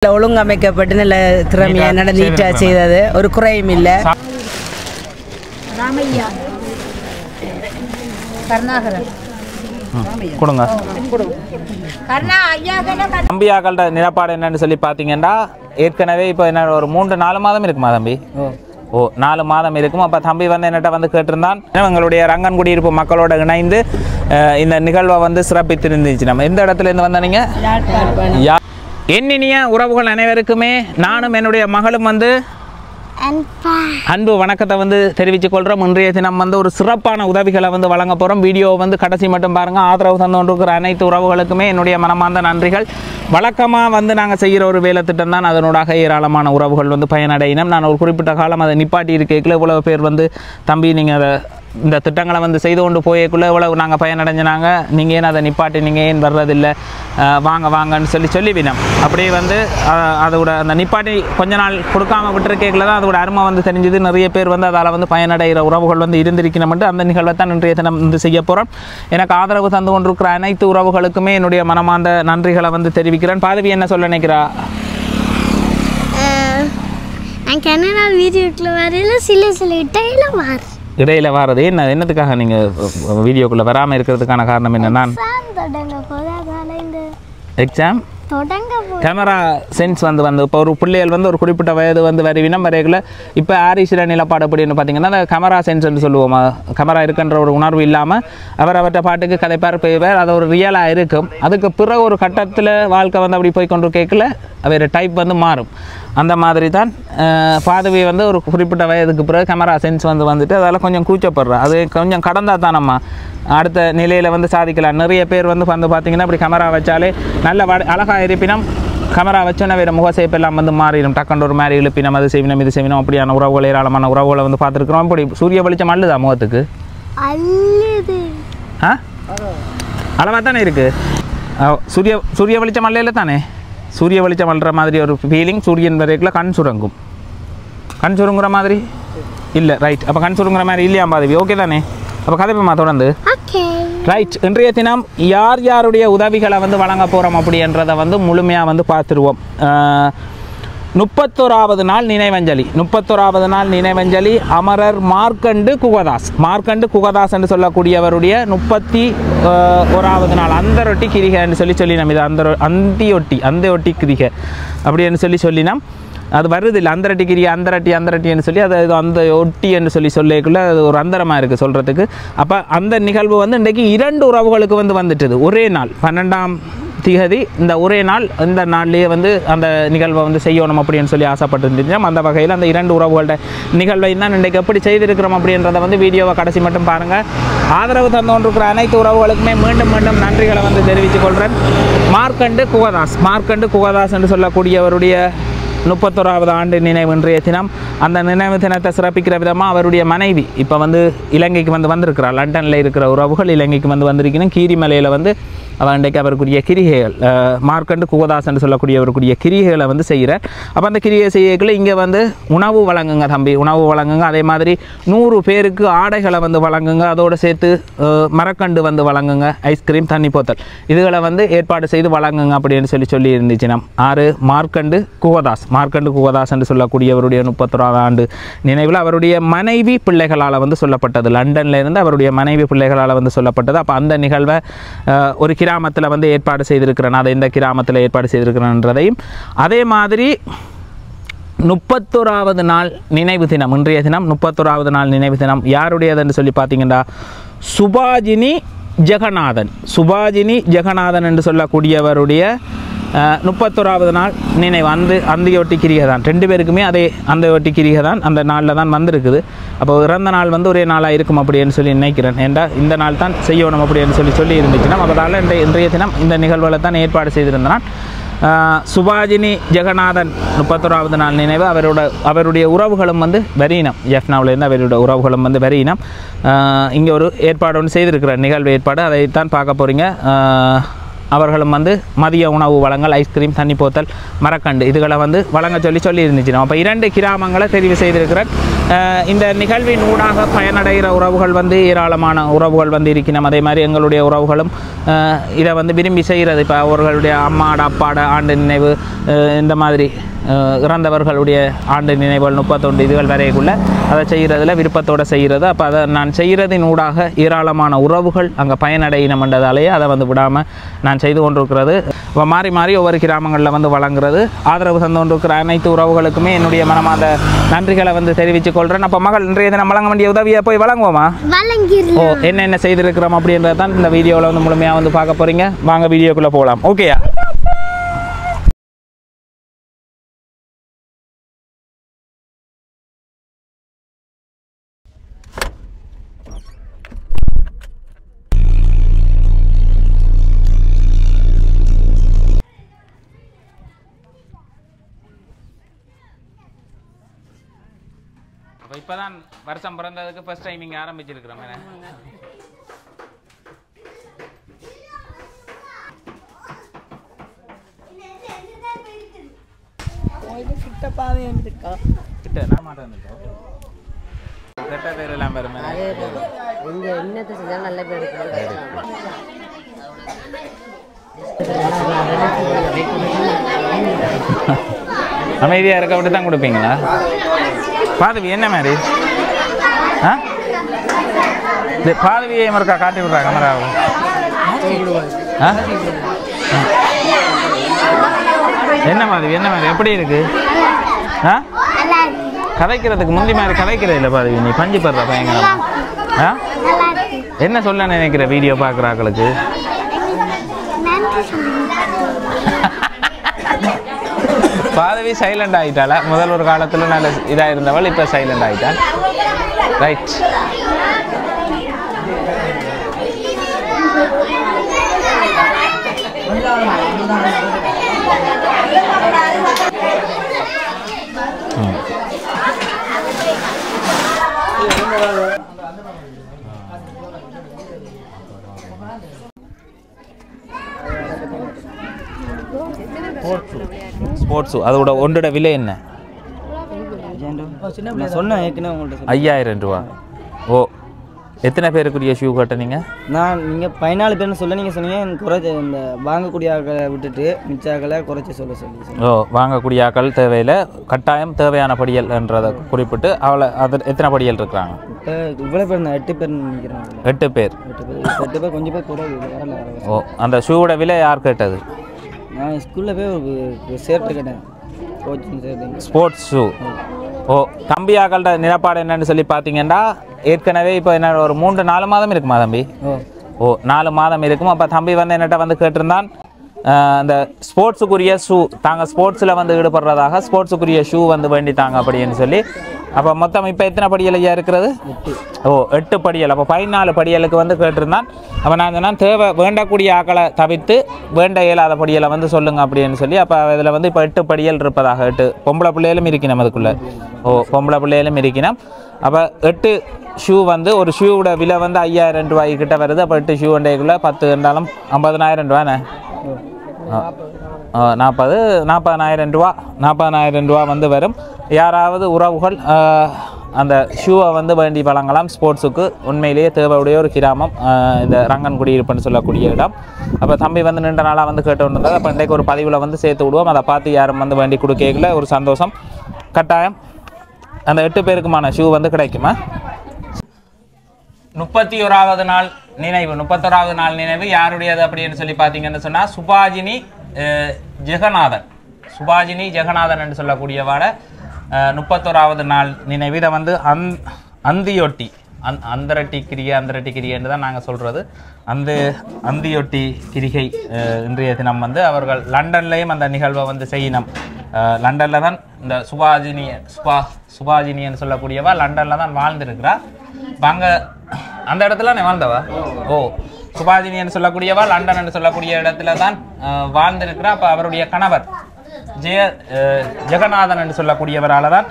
ஒழுங்கமைக்கப்பட்டு நல்ல திறமையாக நட நீட்டாக செய்தது ஒரு குறையும் இல்லை. கொடுங்க தம்பியாக்கள்கிட்ட நிலப்பாடு என்னன்னு சொல்லி பார்த்தீங்கன்னா ஏற்கனவே இப்போ என்ன ஒரு 3-4 மாதம் இருக்குமா தம்பி? ஓ 4 மாதம் இருக்கும். அப்போ தம்பி வந்து என்னட்ட வந்து கேட்டிருந்தான் எங்களுடைய ரங்கன் குடியிருப்பு மக்களோட இணைந்து இந்த நிகழ்வை வந்து சிறப்பித்திருந்துச்சு. நம்ம எந்த இடத்துல இருந்து வந்தீங்க? என்னினிய உறவுகள் அனைவருக்குமே நானும் என்னுடைய மகளும் வந்து அன்பு வணக்கத்தை வந்து தெரிவித்துக் கொள்கிறோம். இன்றைய தினம் வந்து ஒரு சிறப்பான உதவிகளை வந்து வழங்க போகிறோம். வீடியோ வந்து கடைசி மட்டும் பாருங்கள். ஆதரவு தந்து கொண்டிருக்கிற அனைத்து உறவுகளுக்குமே என்னுடைய மனமார்ந்த நன்றிகள். வழக்கமாக வந்து நாங்கள் செய்கிற ஒரு வேலை திட்டம் தான். அதனூடாக ஏராளமான உறவுகள் வந்து பயனடையினோம். நான் ஒரு குறிப்பிட்ட காலம் அதை நிப்பாட்டி இருக்கேக்கில் இவ்வளவு பேர் வந்து தம்பி நீங்கள் அதை இந்த திட்டங்களை வந்து செய்து கொண்டு போயக்குள்ளே இவ்வளவு நாங்கள் பயனடைஞ்சினாங்க, நீங்கள் ஏன் அதை நிப்பாட்டி நீங்கள் ஏன் வர்றதில்லை, வாங்க வாங்கன்னு சொல்லிவினோம். அப்படியே வந்து அதோட அந்த நிப்பாட்டி கொஞ்ச நாள் கொடுக்காமல் விட்டுருக்கேக்கில் தான் அதோட அருமை வந்து தெரிஞ்சுது. நிறைய பேர் வந்து அதால் வந்து பயனடைகிற உறவுகள் வந்து இருந்திருக்கணும்ட்டு அந்த நிகழ்வை தான் இன்றைய தினம் வந்து செய்ய போகிறோம். எனக்கு ஆதரவு தந்து கொண்டிருக்கிற அனைத்து உறவுகளுக்குமே என்னுடைய மனமார்ந்த நன்றிகளை வந்து தெரிவிக்கிறேன். பாதவி என்ன சொல்ல நினைக்கிறா? கனடா வீடியோக்குள்ள வரையில சில இடையில வாரது என்னத்துக்காக நீங்கள் வீடியோக்குள்ளே வராமல் இருக்கிறதுக்கான காரணம் என்னன்னா எக்ஸாம் கேமரா சென்ஸ் வந்து இப்போ ஒரு பிள்ளைகள் வந்து ஒரு குறிப்பிட்ட வயது வந்து வருவினம் வரையில் இப்போ ஆரிசில நிலப்பாடு அப்படின்னு பார்த்தீங்கன்னா அந்த கேமரா சென்ஸ்ன்னு சொல்லுவோம். கேமரா இருக்குன்ற ஒரு உணர்வு இல்லாமல் அவர்கிட்ட பாட்டுக்கு கதைப்பார் பெய்வார். அது ஒரு ரியலாக இருக்கும். அதுக்கு பிறகு ஒரு கட்டத்தில் வாழ்க்கை வந்து அப்படி போய் கொண்டு கேட்கல அவர் டைப் வந்து மாறும். அந்த மாதிரி தான் பாதவி வந்து ஒரு குறிப்பிட்ட வயதுக்கு பிறகு கேமரா சென்ஸ் வந்துட்டு அதால் கொஞ்சம் கூச்சப்படுறோம். அது கொஞ்சம் கடந்தால் தான் நம்ம அடுத்த நிலையில் வந்து சாதிக்கலாம். நிறைய பேர் வந்து பார்த்திங்கன்னா அப்படி கேமரா வச்சாலே நல்ல அழகாக இருப்பினும் கேமரா வச்சோன்னா வேறு முகசேப்பு எல்லாம் வந்து மாறிடும். டக்குன்னு ஒரு மாதிரி இழுப்பினம் அது செய்வினம் இது செய்வினம் அப்படியான உறவுகள் ஏராளமான உறவுகளை வந்து பார்த்துருக்குறோம். அப்படி சூரிய வெளிச்சம் அள்ளுதா முகத்துக்கு? அளவாக தானே இருக்குது. சூரிய வெளிச்சம் அல்லையில தானே சூரிய வெளிச்சம் அள்ளுற மாதிரி ஒரு ஃபீலிங். சூரியன் வரைக்குள்ள கண் சுரங்கும். கண் சுருங்குற மாதிரி இல்லை, ரைட். அப்போ கண் சுருங்குற மாதிரி இல்லையா பாதவி? ஓகே தானே? அப்போ கதைப்போமா தொடர்ந்து? ரைட். இன்றைய தினம் யார் யாருடைய உதவிகளை வந்து வழங்க போகிறோம் அப்படின்றத வந்து முழுமையாக வந்து பார்த்துருவோம். 31வது நாள் நினைவஞ்சலி. 31வது நாள் நினைவஞ்சலி அமரர் மார்க்கண்டு குகதாஸ் என்று சொல்லக்கூடியவருடைய 31வது நாள் அந்தரொட்டி கிரிகை என்று சொல்லி நம்ம இது அந்தியொட்டி கிரிகை அப்படின்னு சொல்லினோம். அது வருதில்லை அந்தரட்டின்னு சொல்லி அது அந்த ஒட்டி என்று சொல்லிக்குள்ள அது ஒரு அந்தரமாக இருக்குது சொல்கிறதுக்கு. அப்போ அந்த நிகழ்வு வந்து இன்றைக்கு 2 உறவுகளுக்கு வந்துட்டுது ஒரே நாள் 12ஆம் திகதி. இந்த ஒரே நாள் இந்த நாள்லேயே வந்து அந்த நிகழ்வை வந்து செய்யணும் அப்படின்னு சொல்லி ஆசைப்பட்டுருந்தோம். அந்த வகையில் அந்த 2 உறவுகளோட நிகழ்வை தான் இன்றைக்கு எப்படி செய்திருக்கிறோம் அப்படின்றத வந்து வீடியோவை கடைசி மட்டும் பாருங்கள். ஆதரவு தந்து கொண்டிருக்கிற அனைத்து உறவுகளுக்குமே மீண்டும் நன்றிகளை வந்து தெரிவித்துக் கொள்கிறேன். மார்க்கண்டு குகதாஸ் என்று சொல்லக்கூடியவருடைய 31வது ஆண்டு நினைவு இன்றைய தினம். அந்த நினைவு தினத்தை சிறப்பிக்கிற விதமாக அவருடைய மனைவி இப்போ வந்து இலங்கைக்கு வந்திருக்கிறார். லண்டனில் இருக்கிற உறவுகள் இலங்கைக்கு வந்திருக்கணும். கீரிமலையில் வந்து அவன் இன்றைக்கு அவருக்குரிய கிரிகைகள் மார்க்கண்டு குகதாஸ் என்று சொல்லக்கூடியவருக்குரிய கிரிகைகளை வந்து செய்கிறார். அப்போ அந்த கிரிகை செய்யக்குள்ள இங்கே வந்து உணவு வழங்குங்க தம்பி, உணவு வழங்குங்க. அதே மாதிரி 100 பேருக்கு ஆடைகளை வந்து வழங்குங்க. அதோடு சேர்த்து மரக்கண்டு வந்து வழங்குங்க. ஐஸ்கிரீம், தண்ணி போத்தல் இதுகளை வந்து ஏற்பாடு செய்து வழங்குங்க அப்படின்னு சொல்லி இருந்துச்சு. மார்க்கண்டு குகதாஸ் என்று சொல்லக்கூடியவருடைய 31வது ஆண்டு நினைவில் அவருடைய மனைவி பிள்ளைகளால் வந்து சொல்லப்பட்டது. லண்டனில் இருந்து அவருடைய மனைவி பிள்ளைகளால் வந்து சொல்லப்பட்டது. அப்போ அந்த நிகழ்வை ஒரு கிராமத்தில் வந்து ஏற்பாடு செய்திருக்கிறேன். அதை எந்த கிராமத்தில் ஏற்பாடு செய்திருக்கிறேன்றதையும் அதே மாதிரி 31வது நாள் நினைவு தினம் இன்றைய தினம் 31வது நாள் நினைவு தினம் யாருடையது என்று சொல்லி பார்த்தீங்கன்னா சுபாஜினி ஜெகநாதன் என்று சொல்லக்கூடியவருடைய 31வது நாள் நினைவு அந்தியொட்டி கிரிகை தான். 2 பேருக்குமே அதே அந்தியொட்டி கிரிகை தான் அந்த நாளில் தான் வந்திருக்குது. அப்போ இறந்த நாள் வந்து ஒரே நாளாக இருக்கும் அப்படின்னு சொல்லி நினைக்கிறேன். ஏண்டா இந்த நாள் தான் செய்யணும் அப்படின்னு சொல்லி இருந்துச்சுன்னா அப்போதால் இன்றைய தினம் இந்த நிகழ்வுகளை தான் ஏற்பாடு செய்திருந்தனால் சுபாஜினி ஜெகநாதன் 31வது நாள் நினைவு அவருடைய உறவுகளும் வந்து வரியினம். ஜெஃப்னாவிலேருந்து அவருடைய உறவுகளும் வந்து வரியினம். இங்கே ஒரு ஏற்பாடு ஒன்று செய்திருக்கிற நிகழ்வு ஏற்பாடு அதைத்தான் பார்க்க போகிறீங்க. அவர்களும் வந்து மதிய உணவு வழங்கல், ஐஸ்கிரீம், தண்ணி போத்தல், மரக்கண்டு இதுகளை வந்து வழங்க சொல்லி இருந்துச்சு. அப்போ 2 கிராமங்களை தெரிவு செய்திருக்கிறேன். இந்த நிகழ்வின் ஊடாக பயனடைகிற உறவுகள் வந்து ஏராளமான உறவுகள் வந்து இருக்கணும். அதே மாதிரி எங்களுடைய உறவுகளும் இதை வந்து விரும்பி செய்கிறது. இப்போ அவர்களுடைய அம்மாட அப்பாட ஆண்டு நினைவு, இந்த மாதிரி இறந்தவர்களுடைய ஆண்டு நினைவுகள் 31 இதுகள் வரைக்குள்ள அதை செய்கிறதுல விருப்பத்தோடு செய்கிறது. அப்போ அதை நான் செய்கிறதின் ஊடாக ஏராளமான உறவுகள் அங்கே பயனடையினம்ன்றதாலேயே அதை வந்து விடாமல் நான் செய்து கொண்டிருக்கிறது. இப்போ மாறி மாறி ஒவ்வொரு கிராமங்களில் வந்து வழங்குறது. ஆதரவு தந்து கொண்டிருக்கிற அனைத்து உறவுகளுக்குமே என்னுடைய மனமார்ந்த நன்றிகளை வந்து தெரிவித்துக் கொள்கிறேன். அப்போ மகள் இன்றைய தினம் வழங்க வேண்டிய உதவியை போய் வழங்குவோமா? ஓ, என்ன செய்திருக்கிறோம் அப்படின்றத தான் இந்த வீடியோவில் வந்து முழுமையாக வந்து பார்க்க போகிறீங்க. வாங்க வீடியோக்குள்ளே போகலாம். ஓகேயா? இப்போதான் வருஷம் பிறந்ததுக்கு ஃபர்ஸ்ட் டைம் இங்கே ஆரம்பிச்சிருக்கிறோம். கிட்ட நான் மாட்டேன் கெட்ட பேர் எல்லாம் வருமே. இங்கே என்னத்தை செஞ்சாலும் நல்ல பேர் அமைதியாக இருக்க விட்டு தான் கொடுப்பீங்களா? பாதவி என்ன மாதிரி பாதவியை மறுக்கா காட்டி விடுறா கமராவும். என்ன மாதிரி எப்படி இருக்கு? கதைக்கிறதுக்கு முந்தி மாதிரி கதைக்கிற இல்லை பாதவி. நீ பஞ்சு படுற பயங்கரம். என்ன சொல்ல நினைக்கிற வீடியோ பார்க்குறாக்களுக்கு? பாதவி சைலண்ட் ஆகிட்டாளா? முதல் ஒரு காலத்தில் நல்ல இதாக இருந்தவள் இப்போ சைலண்ட் ஆகிட்டாள். ரைட். ஸ்போர்ட்ஸு அதோட ஒன்றோட விலை என்ன? சொன்னேன் ஏற்கனவே உங்கள்கிட்ட. 5000 ரூபா. ஓ, எத்தனை பேருக்குரிய ஷூ கட்டினீங்க? நீங்கள் 14 பேர்னு சொல்ல நீங்கள் சொன்னீங்க. குறைச்சி இந்த வாங்கக்கூடிய ஆக்களை விட்டுட்டு மிச்ச ஆக்களை குறைச்சி சொல்லி. ஓ, வாங்கக்கூடிய ஆக்கள் தேவையில் கட்டாயம் தேவையான படியல் என்றதை குறிப்பிட்டு அவளை அது எத்தனை படியல் இருக்கிறாங்க? இப்போ இவ்வளோ பேர் 8 பேர் நினைக்கிறேன். 8 பேர். 8 பேர் கொஞ்சம் பேர் குறைவு. ஓ, அந்த ஷூவோட விலை யார் கேட்டது? நான் ஸ்கூலில் போய் ஒரு சேர்த்து கேட்டேன், கோச்சிங் சேர்த்து. Sports shoe. ஓ, தம்பி ஆக்கள்கிட்ட நிலப்பாடு என்னன்னு சொல்லி பார்த்தீங்கன்னா, ஏற்கனவே இப்போ என்ன ஒரு 3-4 மாதம் இருக்குமா தம்பி? ஓ, 4 மாதம் இருக்கும். அப்போ தம்பி வந்து என்னட்ட வந்து கேட்டிருந்தான், அந்த ஸ்போர்ட்ஸுக்குரிய ஷூ தாங்க ஸ்போர்ட்ஸில் வந்து ஈடுபடுறதாக ஸ்போர்ட்ஸுக்குரிய ஷூ வந்து வேண்டித்தாங்க அப்படின்னு சொல்லி. அப்போ மொத்தம் இப்போ எத்தனை படியல் ஐயா இருக்கிறது? 8 படியல். அப்போ 14 படியலுக்கு வந்து கேட்டிருந்தான். அப்போ நான் சொன்னால் தேவை வேண்டக்கூடிய ஆக்களை தவிர்த்து வேண்ட இயலாத படியலை வந்து சொல்லுங்கள் அப்படின்னு சொல்லி. அப்போ இதில் வந்து இப்போ 8 படியல் இருப்பதாக. 8 பொம்பளை பிள்ளைகளும் இருக்கணும் அதுக்குள்ளே. ஓ, பொம்பளை பிள்ளைகளும் இருக்கணும். அப்போ 8 ஷூ வந்து ஒரு ஷூவோட விலை வந்து 5000 ரூபாய்க்கிட்ட வருது. அப்போ 8 ஷூ வண்டைக்குள்ளே 10 இருந்தாலும் 50000 ரூபாண்ணே. 40,000 ரூபா 40,000 ரூபா வந்து வரும். யாராவது உறவுகள் அந்த ஷூவை வந்து வேண்டி வழங்கலாம். ஸ்போர்ட்ஸுக்கு உண்மையிலேயே தேவையுடைய ஒரு கிராமம் இந்த ரங்கன் குடியிருப்புன்னு சொல்லக்கூடிய இடம். அப்போ தம்பி வந்து நீண்ட நாளாக வந்து கேட்டுருந்தது. அப்போ இன்றைக்கு ஒரு பதிவில் வந்து சேர்த்து விடுவோம். அதை பார்த்து யாரும் வந்து வேண்டி கொடுக்கல ஒரு சந்தோஷம். கட்டாயம் அந்த 8 பேருக்குமான ஷூ வந்து கிடைக்குமா? 31வது நாள் நினைவு. 31வது நாள் நினைவு யாருடையது அப்படின்னு சொல்லி பார்த்தீங்கன்னு சொன்னால் சுபாஜினி ஜெகநாதன். சுபாஜினி ஜெகநாதன் என்று சொல்லக்கூடியவாட 31வது நாள் நினைவு. இதை வந்து அந்தியொட்டி அந்தரட்டி கிரிகை என்று தான் நாங்கள் சொல்கிறது. அந்தியொட்டி கிரிகை இன்றைய தினம் வந்து அவர்கள் லண்டன்லேயும் அந்த நிகழ்வை வந்து செய்யணும். லண்டனில் தான் இந்த சுபாஜினின்னு சொல்லக்கூடியவா லண்டனில் தான் வாழ்ந்திருக்கிறா. வாங்க அந்த இடத்துல நான் வாழ்ந்தவா. ஓ, சுபாஜினின்னு சொல்லக்கூடியவா லண்டன் என்று சொல்லக்கூடிய இடத்துல தான் வாழ்ந்திருக்கிறா. அப்போ அவருடைய கணவர் ஜெகநாதன் என்று சொல்லக்கூடியவரால் தான்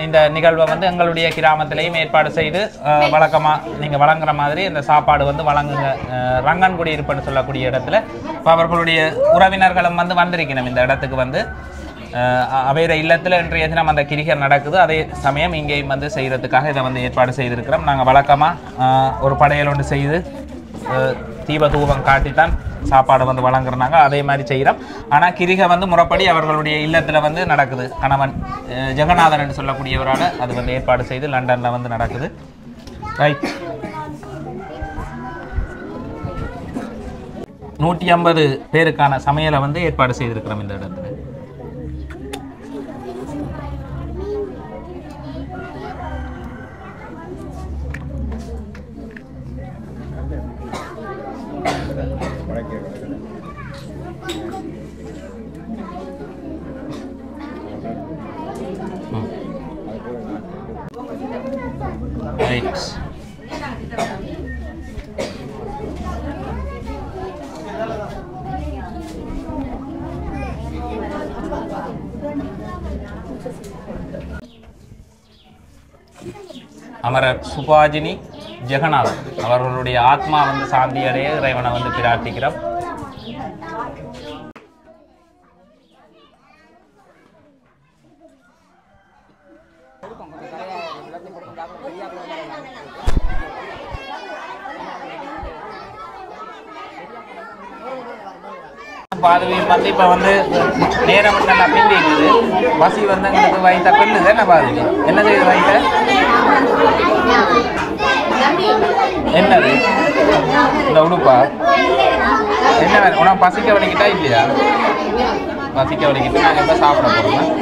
இந்த நிகழ்வை வந்து எங்களுடைய கிராமத்திலையும் ஏற்பாடு செய்து வழக்கமாக நீங்கள் வழங்குற மாதிரி இந்த சாப்பாடு வந்து வழங்குங்க. ரங்கன்குடி இருப்புன்னு சொல்லக்கூடிய இடத்துல இப்போ அவர்களுடைய உறவினர்களும் வந்து வந்திருக்கணும் இந்த இடத்துக்கு வந்து அவையிற இல்லத்தில் இன்றைய தினம் அந்த கிரிகை நடக்குது. அதே சமயம் இங்கேயும் வந்து செய்கிறதுக்காக இதை வந்து ஏற்பாடு செய்திருக்கிறோம். நாங்கள் வழக்கமாக ஒரு படையல் ஒன்று செய்து தீபதூபம் காட்டித்தான் சாப்பாடு வந்து வழங்குறாங்க. அதே மாதிரி செய்கிறோம். ஆனால் கிரிகை வந்து முறைப்படி அவர்களுடைய இல்லத்தில் வந்து நடக்குது. கணவன் ஜெகநாதன் என்று சொல்லக்கூடியவரால் அது வந்து ஏற்பாடு செய்து லண்டனில் வந்து நடக்குது. ரைட். 150 பேருக்கான சமையலை வந்து ஏற்பாடு செய்திருக்கிறோம் இந்த இடத்துல. அமரர் சுபாஜினி ஜெகநாதன் அவர்களுடைய ஆத்மா வந்து சாந்தி அடைய இறைவனை வந்து பிரார்த்திக்கிறோம். பாதுவியில் வந்து இப்போ வந்து நேரம் நல்லா பிந்தி இருக்குது. பசி வந்து எங்களுக்கு வைத்த பின்னுது. என்ன பாதுவி என்ன செய்யுது வைத்த என்னது இந்த உடுப்பா என்ன உனக்கு பசிக்க வலிக்கிட்டா இல்லையா? பசிக்க வலிக்கிட்டு நாங்கள் எப்போ சாப்பிட போகிறோம்?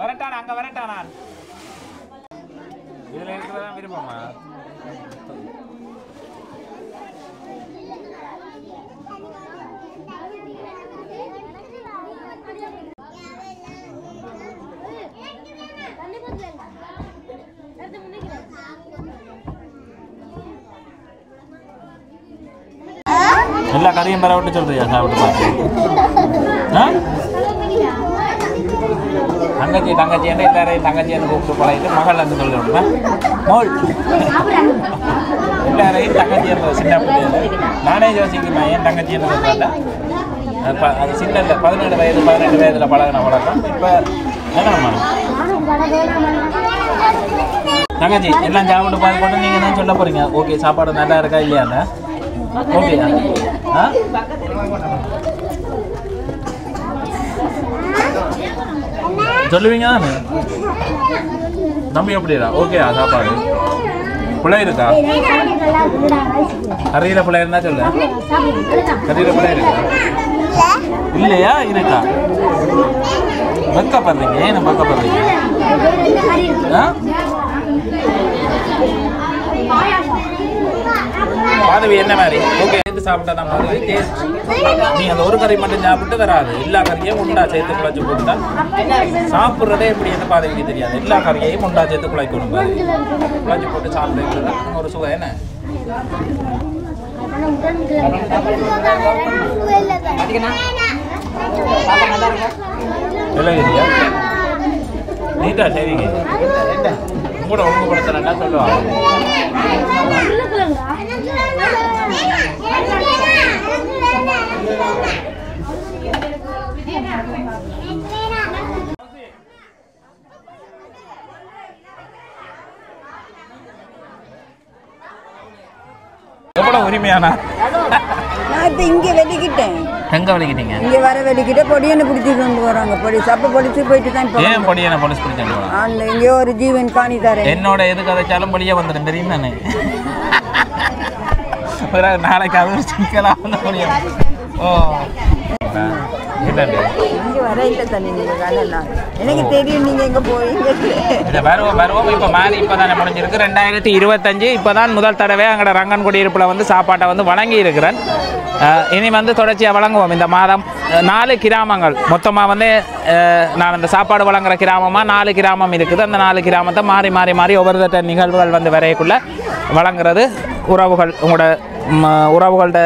வரட்டான் அங்க வரட்டான். நான் இதுல இருக்கிறதான் விருப்பமா? எல்லா கறியும் பெற விட்டு சொல்றியா சாப்பிட்டு பார்த்து? தங்கச்சி தங்கச்சி என்ன எல்லாரையும் தங்கச்சின்னு கூப்பிட்டு பழகிட்டு மகள் வந்து சொல்ல விடுமா? மோள் எல்லாரையும் தங்கச்சி சின்ன பிள்ளைகள் நானே யோசிக்குமா ஏன் தங்கச்சின்னு சொல்றாங்க. அது சின்ன இல்லை 17 வயது 18 வயதில் பழகின பழக்கம். இப்போ என்னம்மா தங்கச்சி எல்லாம் சாப்பிட்டு பார்த்து போட்டு நீங்கள் தான் சொல்ல போகிறீங்க. ஓகே சாப்பாடு நல்லா இருக்கா இல்லையாண்ணா? ஓகே ஆ சொல்லுவீங்க தானே தம்பி? எப்படிடா ஓகேயா சாப்பாடு? பிள்ளை இருக்கா? கறியில பிள்ளை இருந்தா சொல்லு. கறியில பிள்ளை இருக்கா இல்லையா? இருக்கா? வெக்கப்படுறீங்க. ஏன் வெக்கப்படுறீங்க? பாதவி என்ன மாதிரி ஓகே சேர்த்து சாப்பிட்டா தான் பாதவி டேஸ்ட். நீ அந்த ஒரு கறி மட்டும் சாப்பிட்டு வராது. எல்லா கறியையும் உண்டா சேர்த்து குழைச்சி போட்டுட்டா சாப்பிட்றதே எப்படி என்ன பாதவிக்கு தெரியாது. எல்லா கறியையும் உண்டா சேர்த்து குழைக்கணும். பாதவி குழைச்சி போட்டு சாப்பிட்றது ஒரு சுவை. என்ன இல்லையா? நீட்டா சரிங்க கூட ஒழுங்குபடுத்துறேன்னா சொல்லுவாங்க. எவ்வளவு உரிமையானா நான் இப்போ இங்கே வெடிக்கிட்டேன். எங்க வலிக்கிட்டீங்க இங்கே வர வெடிக்கிட்ட பொடியனை பிடிச்சி கொண்டு வராங்க. பொடிச்சு அப்போ பொடிச்சு போயிட்டு தான் இப்போ ஏன் பொடியனை போலீஸ் பிடிச்சாங்க அந்த இங்கே ஒரு ஜீவன் காணி தரேன். என்னோட எதுக்கு அதைச்சாலும் பொடியே வந்துடும் தெரியும் தானே ஒரு நாளைக்கு அது ஒரு சிக்கலாம் வந்து பொடியா ஓ என்னண்டு இங்கே வர இல்லை தண்ணி நீங்கள் வேலைலாம் எனக்கு தெரியும் நீங்கள் எங்கே போவீங்க. இதை வருவோம் இப்போ மாறி இப்போ தானே முடிஞ்சிருக்கு 2025 இப்போ தான் முதல் தடவை அங்கே ரங்கன் குடியிருப்பில் வந்து சாப்பாட்டை வந்து வழங்கி இருக்கிறேன். இனி வந்து தொடர்ச்சியாக வழங்குவோம். இந்த மாதம் 4 கிராமங்கள் மொத்தமாக வந்து நான் அந்த சாப்பாடு வழங்குற கிராமமாக 4 கிராமம் இருக்குது. அந்த 4 கிராமத்தை மாறி மாறி மாறி ஒவ்வொரு நிகழ்வுகள் வந்து வரையக்குள்ளே வழங்குறது உறவுகள் உங்களோட உறவுகளோட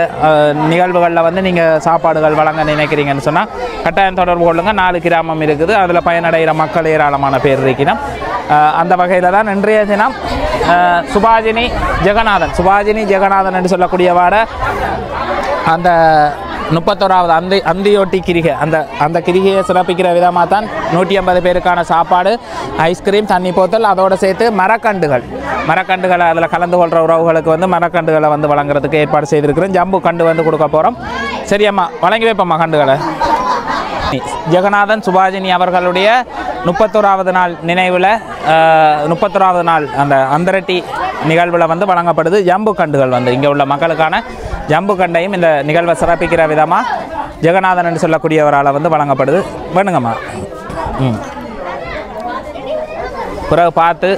நிகழ்வுகளில் வந்து நீங்கள் சாப்பாடுகள் வழங்க நினைக்கிறீங்கன்னு சொன்னால் கட்டாயம் தொடர்பு கொள்ளுங்க. 4 கிராமம் இருக்குது. அதில் பயனடைகிற மக்கள் ஏராளமான பேர் இருக்கணும். அந்த வகையில் தான் இன்றைய தினம் சுபாஜினி ஜெகநாதன் என்று சொல்லக்கூடியவாட அந்த 31வது அந்தியோட்டி கிரிகை அந்த கிரிகையை சிறப்பிக்கிற விதமாக தான் 150 பேருக்கான சாப்பாடு, ஐஸ்கிரீம், தண்ணி போத்தல், அதோடு சேர்த்து மரக்கண்டுகளை அதில் கலந்து கொள்கிற உறவுகளுக்கு வந்து மரக்கண்டுகளை வந்து வழங்குறதுக்கு ஏற்பாடு செய்திருக்கிறேன். ஜம்பு கண்டு வந்து கொடுக்க போகிறோம். சரியம்மா, வழங்கி வைப்பம்மா கண்டுகளை. ஜெகநாதன் சுபாஜினி அவர்களுடைய 31வது நாள் நினைவில் 31வது நாள் அந்த அந்தரட்டி நிகழ்வில் வந்து வழங்கப்படுது. ஜம்பு கண்டுகள் வந்து இங்கே உள்ள மக்களுக்கான ஜம்பு கண்டையும் இந்த நிகழ்வை சிறப்பிக்கிற விதமாக ஜெகநாதன் என்று சொல்லக்கூடியவரால் வந்து வழங்கப்படுது. வேணுங்கம்மா. பிறகு பார்த்து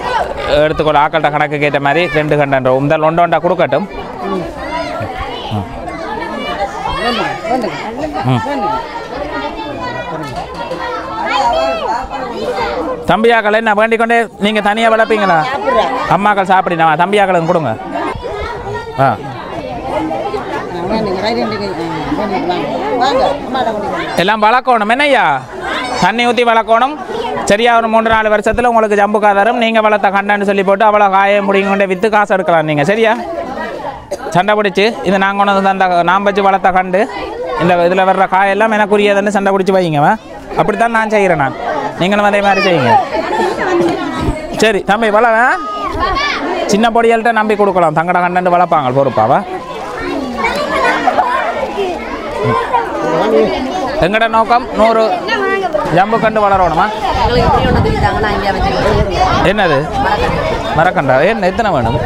எடுத்துக்கொள்ள ஆக்கள்கிட்ட கணக்கு கேட்ட மாதிரி 2 கண்டன்றோம். முதல் ஒன்றா கொடுக்கட்டும். தம்பியாக்கள் என்ன வேண்டிக் கொண்டே நீங்கள் தனியாக வளர்ப்பீங்களா? அம்மாக்கள் சாப்பிடினா தம்பியாக்களும் கொடுங்க. எல்லாம் வளர்க்கணும். என்னய்யா தண்ணி ஊற்றி வளர்க்கணும். சரியா ஒரு 3-4 வருஷத்தில் உங்களுக்கு ஜம்பு காதாரம் நீங்கள் வளர்த்த கண்டன்னு சொல்லி போட்டு அவ்வளோ காய முடியும் கொண்டே விற்று காசு எடுக்கலாம் நீங்கள். சரியா சண்டை பிடிச்சி இது நாங்கள் கொண்டு வந்து அந்த நான் வச்சு வளர்த்த கண்டு இந்த இதில் வர்ற காயெல்லாம் எனக்குரியதுன்னு சண்டை பிடிச்சி வைங்க. அப்படித்தான் நான் செய்கிறேன். நான் நீங்களும் அதே மாதிரி செய்யுங்க. சரி தம்பி வளவேன். சின்ன பொடியல்கிட்ட நம்பி கொடுக்கலாம். தங்கட கண்டு வளர்ப்பாங்க பொறுப்பாவா. எங்கட நோக்கம் 100 ஜம்பு கண்டு வளரணுமா? என்னது மரக்கண்டா? என்ன எத்தனை வேணும்?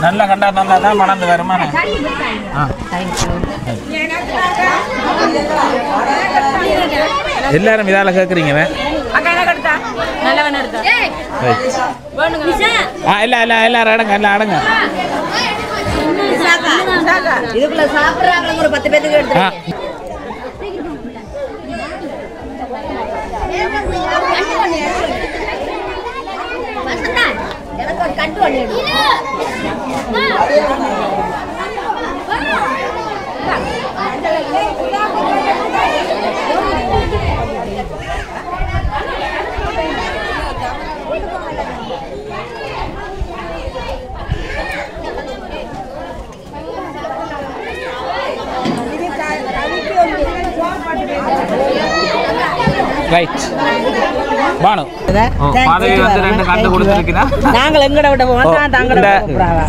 நல்ல கண்டா தந்தா தான் மணந்து வருமானே. எல்லாரும் இதால கேட்குறீங்க. எல்லாரும் அடங்க எல்லாம் அடங்க. இதுக்குள்ள சாப்பிட்றாங்க ஒரு 10 பேருக்கு எடுத்து ரைட் வாணு பதவி வந்து 2 கண்டு கொடுத்துருக்கிறா. நாங்கள் எங்கட விட போவோம் தாங்கட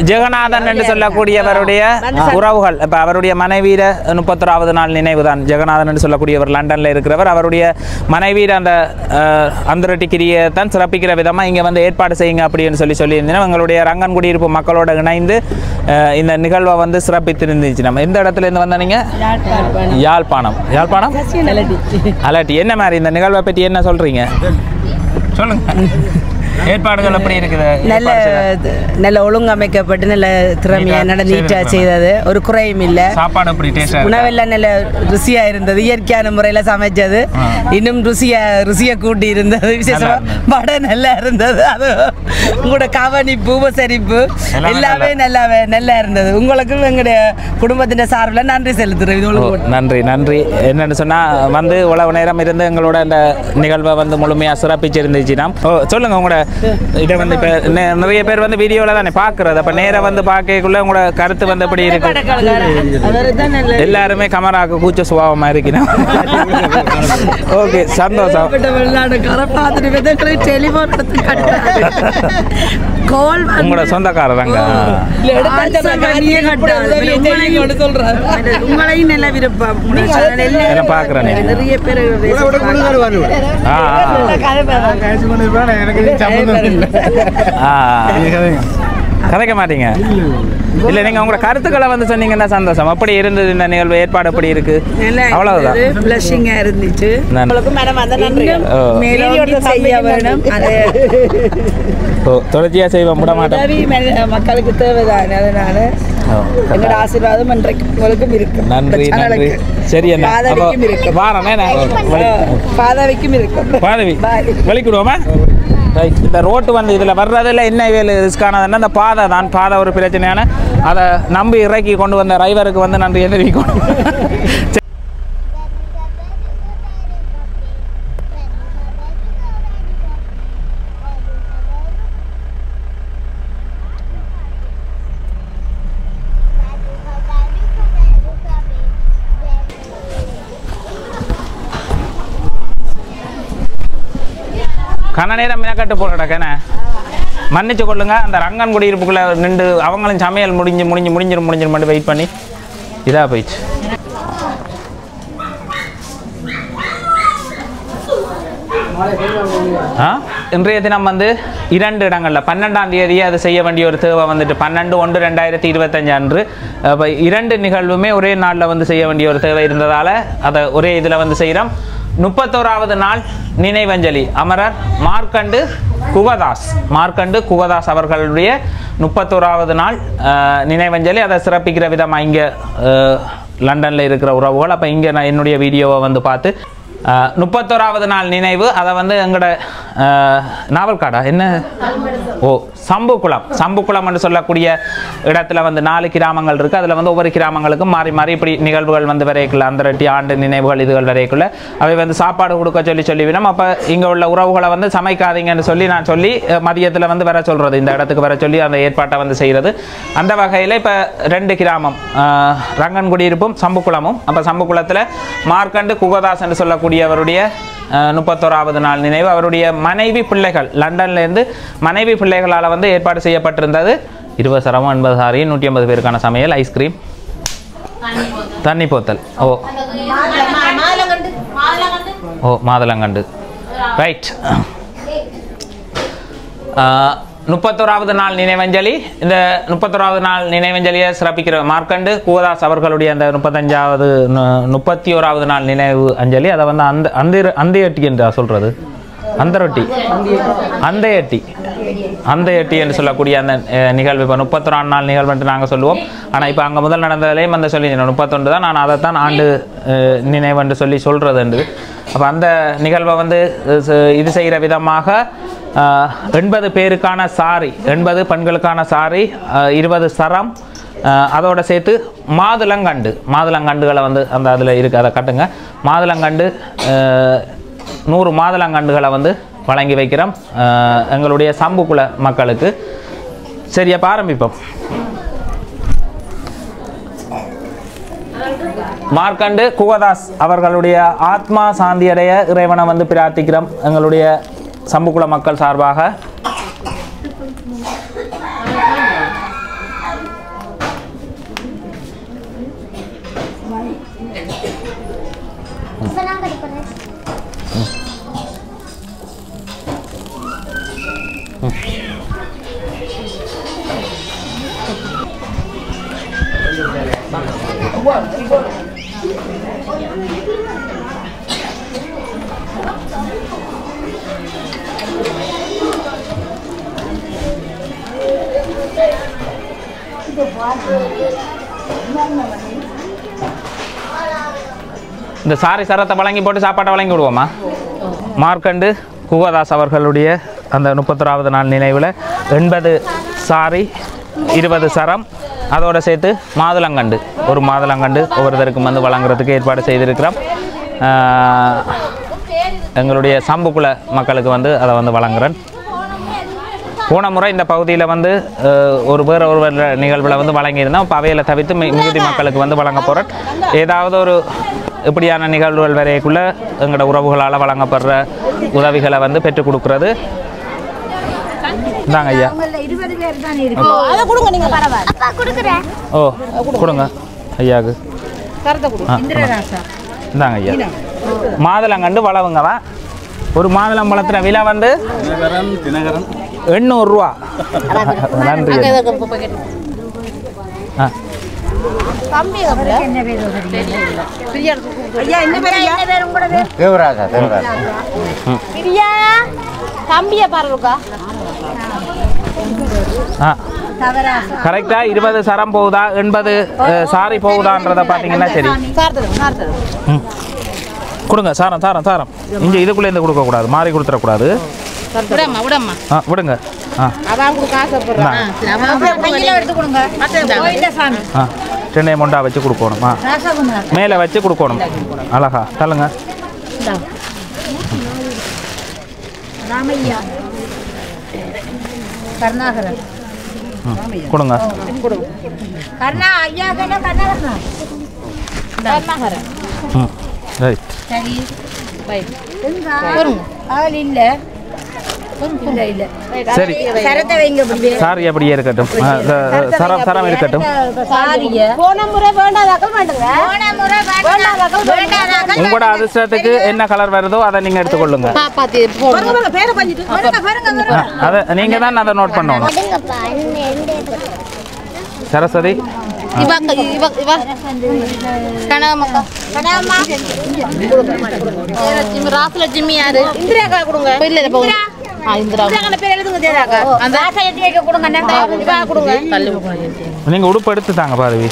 ஜெகநாதன் என்று சொல்லக்கூடியவருடைய உறவுகள் இப்போ அவருடைய மனைவியில 31வது நாள் நினைவு தான். ஜெகநாதன் என்று சொல்லக்கூடியவர் லண்டனில் இருக்கிறவர். அவருடைய மனைவியில அந்த அந்தரட்டி கிரியை தான் சிறப்பிக்கிற விதமாக இங்கே வந்து ஏற்பாடு செய்யுங்க அப்படின்னு சொல்லியிருந்தீங்கன்னா எங்களுடைய ரங்கன் குடியிருப்பு மக்களோட இணைந்து இந்த நிகழ்வை வந்து சிறப்பித்திருந்துச்சு. நம்ம எந்த இடத்துல இருந்து வந்த நீங்க? யாழ்ப்பாணம். அலட்டி. என்ன மாதிரி இந்த நிகழ்வை பற்றி என்ன சொல்றீங்க? சொல்லுங்க. ஏற்பாடுகள் எப்படி இருக்குது? நல்ல ஒழுங்கமைக்கப்பட்டு நல்ல திறமையா நீட்டாக செய்தது. ஒரு குறையும் இல்லை. சாப்பாடு எப்படி டேஸ்ட்? உணவெல்லாம் நல்ல ருசியா இருந்தது. இயற்கையான முறையில் சமைச்சது. இன்னும் ருசியை கூட்டி இருந்தது. விசேஷமா வடை நல்லா இருந்தது. அது உங்களோட கவனிப்பு உபசரிப்பு எல்லாமே நல்லா இருந்தது. உங்களுக்கும் எங்களுடைய குடும்பத்தின் சார்பில் நன்றி செலுத்துறேன். நன்றி. என்னன்னு சொன்னா வந்து உழவு நேரம் இருந்து எங்களோட அந்த நிகழ்வை வந்து முழுமையாக சிறப்பிச்சிருந்துச்சுன்னா சொல்லுங்க உங்களோட இதை வந்து இப்போ நிறைய பேர் வந்து வீடியோவில் தானே பார்க்குறது, அப்போ நேராக வந்து பார்க்கக்குள்ள உங்களோட கருத்து வந்து எப்படி இருக்கு? எல்லாருமே கமராக்கு கூச்ச சுபாவமாக இருக்கிறோம். ஓகே, சந்தோஷம். உங்களோட சொந்தக்காரங்க உங்களையும் நல்ல விருப்பம் பார்க்குறேன். நிறைய பேர் கதைக்க மாட்டீங்க இல்ல, நீங்க உங்களோட கருத்துக்களை வந்து சொன்னீங்கன்னா சந்தோஷம். அப்படி இருந்தது இந்த நிகழ்வு ஏற்பாடு எப்படி இருக்கு? அவ்வளவுதான். பிளஷிங்கா இருந்துச்சு. தொடர்ச்சியா செய்வோம், விட மாட்டோம். மக்களுக்கு தேவைதான், அதனால எங்களோட ஆசீர்வாதம் உங்களுக்கும் இருக்கு. நன்றி நன்றி. சரி, என்ன பாதவிக்கும் இருக்கும். பாதவி வலிக்கிடுவோமா? இந்த ரோட்டு வந்து இதில் வர்றதில் என்ன வேலை ரிஸ்கானதுன்னா இந்த பாதை தான். பாதை ஒரு பிரச்சனையான, அதை நம்பி இறக்கி கொண்டு வந்த டிரைவருக்கு வந்து நன்றி தெரிவிக்கணும். கன நேரம் மினக்கட்டு போடக்கேன மன்னிச்சு கொள்ளுங்க. அந்த ரங்கன் குடியிருப்புக்குள்ளே நின்று அவங்களும் சமையல் முடிஞ்சிரும் மட்டும் வெயிட் பண்ணி இதாக போயிடுச்சு. இன்றைய தினம் வந்து 2 இடங்களில் 12ஆம் தேதி அது செய்ய வேண்டிய ஒரு தேவை வந்துட்டு 12/1/2025 அன்று. இப்போ 2 நிகழ்வுமே ஒரே நாளில் வந்து செய்ய வேண்டிய ஒரு தேவை இருந்ததால் அதை ஒரே இதில் வந்து செய்கிறோம். 31வது நாள் நினைவஞ்சலி அமரர் மார்க்கண்டு குகதாஸ் அவர்களுடைய 31வது நாள் நினைவஞ்சலி. அதை சிறப்பிக்கிற விதமாக இங்கே லண்டனில் இருக்கிற உறவுகள் அப்போ இங்கே நான் என்னுடைய வீடியோவை வந்து பார்த்து 31வது நாள் நினைவு அதை வந்து எங்களோட நாவல்காடா என்ன சம்புக்குளம் என்று சொல்லக்கூடிய இடத்துல வந்து 4 கிராமங்கள் இருக்குது. அதில் வந்து ஒவ்வொரு கிராமங்களுக்கும் மாறி மாறி இப்படி நிகழ்வுகள் வந்து வரைக்குள்ள அந்த ஆண்டு நினைவுகள் இதுகள் வரைக்குள்ள அவை வந்து சாப்பாடு கொடுக்க சொல்லிவிடும். அப்போ இங்கே உள்ள உறவுகளை வந்து சமைக்காதீங்கன்னு சொல்லி நான் சொல்லி மதியத்தில் வந்து வர சொல்கிறது, இந்த இடத்துக்கு வர சொல்லி அந்த ஏற்பாட்டை வந்து செய்கிறது. அந்த வகையில் இப்போ 2 கிராமம் ரங்கன்குடியிருப்பும் சம்புக்குளமும். அப்போ சம்புக்குளத்தில் மார்க்கண்டு குகதாஸ் என்று சொல்லக்கூடியவருடைய 31வது நாள் நினைவு. அவருடைய மனைவி பிள்ளைகள் லண்டன்லேருந்து மனைவி பிள்ளைகளால் வந்து ஏற்பாடு செய்யப்பட்டிருந்தது. 20 சரம் 80 சாரி 150 பேருக்கான சமையல், ஐஸ்கிரீம், தண்ணி போத்தல். மாதுளங்கண்டு ரைட். 31வது நாள் நினைவஞ்சலி. இந்த 31வது நாள் நினைவஞ்சலியை சிறப்பிக்கிற மார்க்கண்டு குகதாஸ் அவர்களுடைய அந்த 31வது நாள் நினைவு அஞ்சலி. அதை வந்து அந்தையட்டி என்று சொல்கிறது, அந்தையட்டி என்று சொல்லக்கூடிய அந்த நிகழ்வு. இப்போ 31 நாள் நிகழ்வு என்று நாங்கள் சொல்லுவோம். ஆனால் இப்போ அங்கே முதல் நடந்ததுலேயும் அந்த சொல்லி 31 தான். நான் அதைத்தான் ஆண்டு நினைவு என்று சொல்கிறது என்று. அப்போ அந்த நிகழ்வை வந்து இது செய்கிற விதமாக 80 பேருக்கான சாரி, 80 பெண்களுக்கான சாரி, 20 சரம், அதோடு சேர்த்து மாதுளங்கண்டுகளை வந்து அந்த அதில் இருக்குது, அதை கட்டுங்க. மாதுளங்கண்டு 100 மாதுளங்கண்டுகளை வந்து வழங்கி வைக்கிறோம் எங்களுடைய சம்புக்குள மக்களுக்கு. சரி, அப்போ ஆரம்பிப்போம். மார்க்கண்டு குகதாஸ் அவர்களுடைய ஆத்மா சாந்தியடைய இறைவனை வந்து பிரார்த்திக்கிறோம் எங்களுடைய சம்புக்குள மக்கள் சார்பாக. இந்த சாரி சரத்தை வழங்கி போட்டு சாப்பாட்டை வழங்கி விடுவோமா? மார்க்கண்டு குகதாஸ் அவர்களுடைய அந்த 31வது நாள் நினைவில் 80 சாரி, 20 சரம், அதோடு சேர்த்து மாதுளங்கண்டு, ஒரு மாதுளங்கண்டு ஒவ்வொருத்தருக்கும் வந்து வழங்குறதுக்கு ஏற்பாடு செய்திருக்கிறோம். எங்களுடைய சம்புக்குள மக்களுக்கு வந்து அதை வந்து வழங்குறேன். போன முறை இந்த பகுதியில் வந்து ஒரு நிகழ்வில் வந்து வழங்கியிருந்தோம். இப்போ அவையில் தவிர்த்து மிகுதி மக்களுக்கு வந்து வழங்க போகிறோம். ஏதாவது ஒரு இப்படியான நிகழ்வுகள் வரைக்குள்ள எங்களோட உறவுகளால் வழங்கப்படுற உதவிகளை வந்து பெற்றுக் கொடுக்குறது. இந்தாங்க ஐயா. ஓ கொடுங்க ஐயாவுக்கு. இந்தாங்க ஐயா. மாதுளங்கண்டு வளவுங்கவா. ஒரு மாதுளம் பழத்தின விலை வந்து 800 ரூபா. நன்றி. கரெக்டா 20 சரம் போகுதா 80 சாரி போகுதான்றத பாத்தீங்கன்னா சரி. கொடுங்க சாரம் சாரம் சாரம். இங்கே இதுக்குள்ளே இருந்து கொடுக்கக்கூடாது, மாறி கொடுத்துடக்கூடாது. விடுங்க. சென்னை மொண்டா வச்சு கொடுக்கணும். மேலே வச்சு கொடுக்கணும். அழகா தள்ளுங்க. கொடுங்க. சரி சாரி அப்படியே இருக்கட்டும். சரம் இருக்கட்டும். உங்களோட அதிர்ஷ்டத்துக்கு என்ன கலர் வருதோ அதை நீங்க எடுத்துக்கொள்ளுங்க. அதை நீங்க தான் அதை நோட் பண்ணணும். சரஸ்வதி ராசலட்சுமி யாரு? இந்திராக்கா கொடுங்க. நீங்க உடுப்பு எடுத்து தாங்க பாருவி.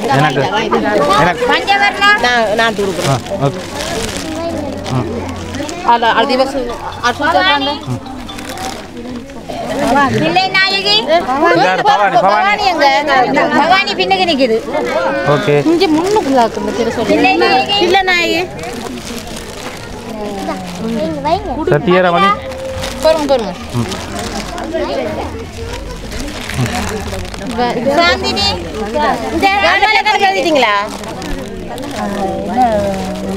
எனக்கு பவானி பின்னுக்கு நிக்குது. ஓகே இங்க முன்னுக்குள்ள இல்ல நாயகி சத்தியரமணி போறோம் போறோம். சாந்தினி இந்த கணக்கு எழுதிட்டீங்களா?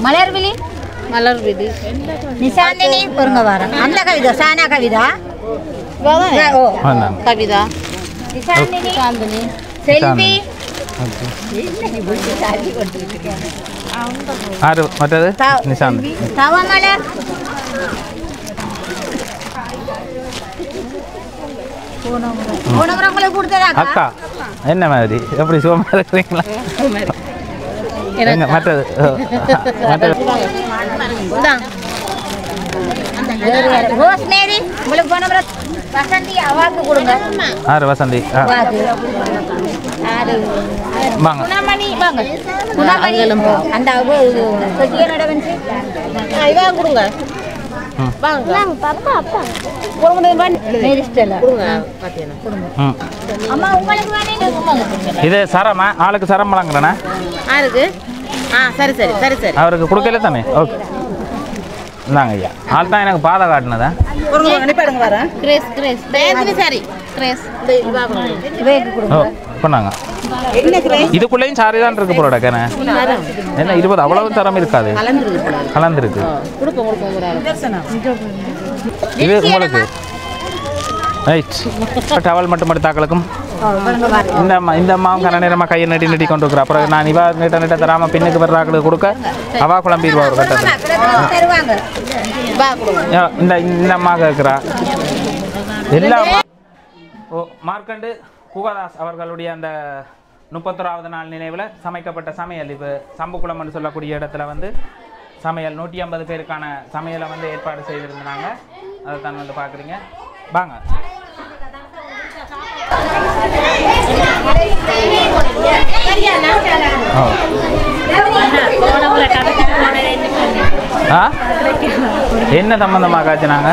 மலர்விழி மலர்விழி நிசாந்தினி பொறுங்க வாரம். அந்த கவிதா சானா கவிதா கவிதா நிசாந்தினி சாந்தினி செல்வி ஆறு மற்றது நிசாந்த் தவமலர் அக்கா. என்ன மாதிரி எப்படி சுகமா இருக்கிறீங்களா? மற்றது ரோஸ்மேரி உங்களுக்கு போன முறை வசந்தி அவாக்கு கொடுங்க. ஆறு வசந்தி வாங்க. குணமணி வாங்க. குணமணி அந்த கொட்டிய நடவன்சி இவா கொடுங்க. வாங்க பாப்பா அப்பா கொடுங்க. மேரிஸ்டல கொடுங்க. பாத்தீனா கொடுங்க. அம்மா உங்களுக்கு வேணும். இது சரமா ஆளுக்கு சரம் வழங்குறேனா? ஆளுக்கு சரி சரி சரி சரி. அவருக்கு கொடுக்கல தானே? ஓகே இந்தாங்க ஐயா. ஆள் தான் எனக்கு பாதை காட்டினதா. கிரேஸ் கிரேஸ் சரி கிரேஸ் பண்ணாங்க. இதுக்குள்ளேயும் சாரி தான் இருக்கு போல டக்கன. என்ன 20 அவ்வளவு தரம் இருக்காது, கலந்துருக்கு. இது உங்களுக்கு ரைட். டவல் மட்டும் எடுத்தாக்களுக்கும் இந்த அம்மாவும் கன நேரமாக கையை நட்டி நட்டி கொண்டு இருக்கிற. அப்புறம் நான் இவா நீட்ட நீட்ட தராமல் பின்னுக்கு வர்றாக்களுக்கு கொடுக்க அவா குழம்பிடுவா ஒரு கட்டத்தில். இந்த அம்மா கேட்குறா எல்லா. ஓ மார்க்கண்டு குகதாஸ் அவர்களுடைய அந்த 31வது நாள் நினைவில் சமைக்கப்பட்ட சமையல். இப்போ சம்புக்குளம் என்று சொல்லக்கூடிய இடத்துல வந்து சமையல் 150 பேருக்கான சமையலை வந்து ஏற்பாடு செய்திருந்தாங்க. அதை தான் வந்து பார்க்குறீங்க. வாங்க. என்ன சம்பந்தமாக காய்ச்சினாங்க?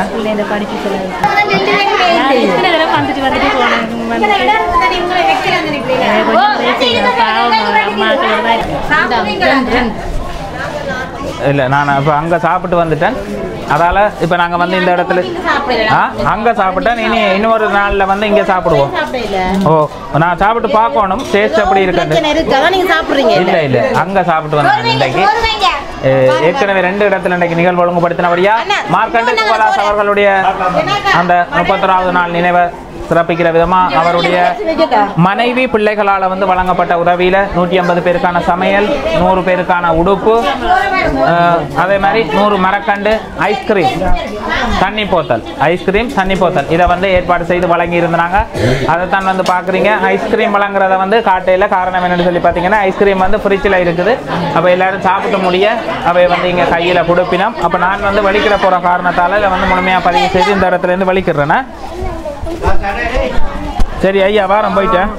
இல்லை நான் இப்போ அங்கே சாப்பிட்டு வந்துட்டேன். அதால இப்போ நாங்கள் வந்து இந்த இடத்துல அங்கே சாப்பிட்டா இன்னொரு நாளில் வந்து இங்கே சாப்பிடுவோம். ஓ நான் சாப்பிட்டு பார்க்கணும் டேஸ்ட் எப்படி இருக்குன்னு. இல்லை இல்லை அங்கே சாப்பிட்டு வந்தேன் இன்றைக்கு. ஏற்கனவே 2 இடத்துல இன்றைக்கு நிகழ்வு ஒழுங்குபடுத்தினபடியா மார்க்கண்டு குகதாஸ் அவர்களுடைய அந்த 31வது நாள் நினைவை சிறப்பிக்கிற விதமாக அவருடைய மனைவி பிள்ளைகளால் வந்து வழங்கப்பட்ட உதவியில் 150 பேருக்கான சமையல், 100 பேருக்கான உடுப்பு, அதே மாதிரி 100 மரக்கண்டு, ஐஸ்கிரீம், தண்ணி போத்தல், இதை வந்து ஏற்பாடு செய்து வழங்கி இருந்தாங்க. அதை தான் வந்து பார்க்குறீங்க. ஐஸ்கிரீம் வழங்குறத வந்து காட்டையில் காரணம் என்னன்னு சொல்லி பார்த்தீங்கன்னா ஐஸ்கிரீம் வந்து ஃப்ரிட்ஜில் இருக்குது. அப்போ எல்லாரும் சாப்பிட்டு முடிய அவை வந்து இங்கே கையில் கொடுப்பினோம். அப்போ நான் வந்து வலிக்கிற போகிற காரணத்தால் இதை வந்து முழுமையாக பதிவு செய்து இந்த இடத்துலேருந்து வலிக்கிறேன்னா. சரி ஐயா வாரம் போயிட்டேன்.